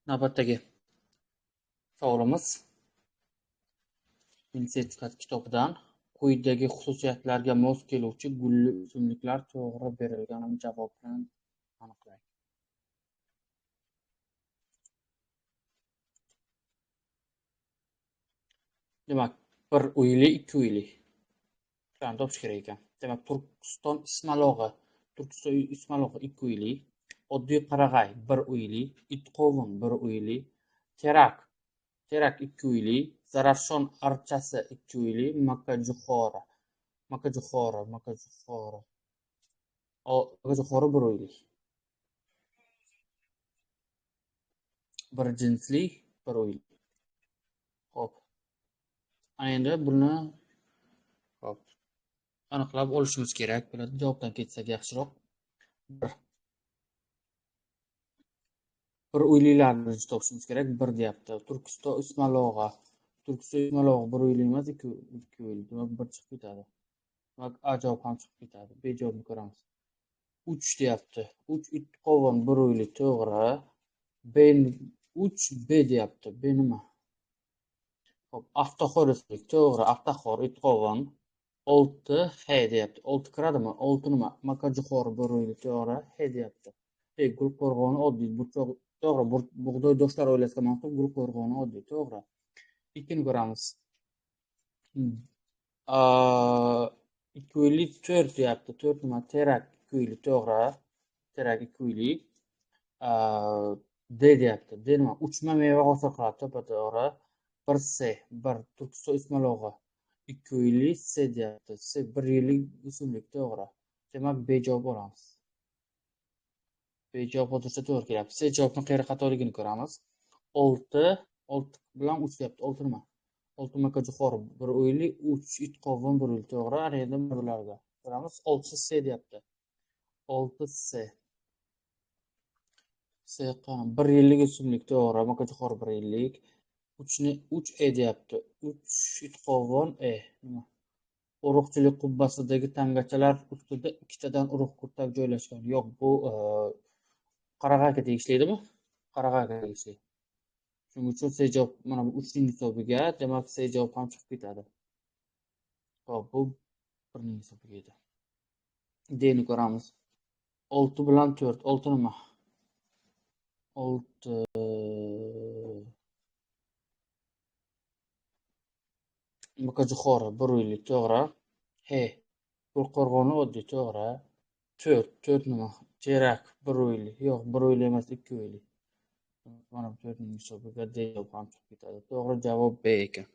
Navbatdagi savolimiz sertifikat kitobidan quyidagi xususiyatlarga mos keluvchi gulli o'simliklar to'g'ri berilgan javob bilan aniqlang. Demak, bir uyli, ikki uyli shuni topish kerak ekan. Demak, Turkiston ismalog'i ikki uyli, oddiy qarag'ay bir uyli, itqovun bir uyli, terak ikki uyli, zarafshon archasi ikki uyli, makajo'xori bir uyli. Bir jinsli bir uyli. Xo'p. Ana endi buni hop aniqlab olishimiz kerak bo'ladi. Javobdan ketsak yaxshiroq. Bir uylilarni birinchi topishimiz kerak. Bir deyapti. Turkiston ismalog'i bir uyli emas, ikki uyli. Demak, bir chiqib ketadi. Demak, A javob ham chiqib ketadi. B javobni ko'ramiz. 3 deyapti. 3 itqovon bir uyli to'g'ri. B 3 B deyapti. B nima? Hop, Aftaxo'r to'g'ri. Aftaxo'r itqovon 6 H deyapti. 6 kiradimi? 6 nima? Makajo'xori bir uyli to'g'ri. H deyapti. Gulqo'rg'oni oddiy burchoq to'g'ri. Bug'doy doshlar oilasiga mansub Gulqo'rg'oni oddiy to'g'ri. Ikkini ko'ramiz. 2 uyli 4 deyapti. 4 nima? Terak 2 uyli to'g'ri. Terak 2 uyli. D deyapti. D nima? Uchma meva hosil qiladi to'g'ri. 1 C 1 Turkiston ismalog'i 2 uyli C deyapti. C 1 yillik o'simlik to'g'ri. Demak, B javob olamiz. B javob hozircha to'g'ri kelyapti. C javobni qayeri xatoligini ko'ramiz. 6 bilan 3 deyapti. 6 nima? 6 makajo'xori bir uyli, 3 itqovon bir uyli to'g'ri. Ana endi bularga ko'ramiz. 6 C deyapti. 6 C. C qani 1 yillik o'simlik to'g'ri. Makajo'xori 1 yillik. 3 E deyapti. 3 itqovon E. Nima? Urug'chilik qubbasidagi tangachalar ustida ikkitadan urug' kurtak joylashgan. Yo'q, bu qarag'ayga tegishliydimi? Qarag'ayga tegishli. Shuning uchun C javob mana bu 3 ning hisobiga, demak C javob ham chiqib ketadi. Xo'p, bu 1 ning hisobiga edi. D ni ko'ramiz. 6 bilan 4. 6 nima? 6 makajo'xori bir uyli to'g'ri. He. Gulqo'rg'oni oddiy to'g'ri. 4 nima? Terak bir uyli. Yo'q, bir uyli emas, ikki uyli. Mana bu 4 ning hisobiga D javob ham chiqib ketadi. To'g'ri javob B ekan.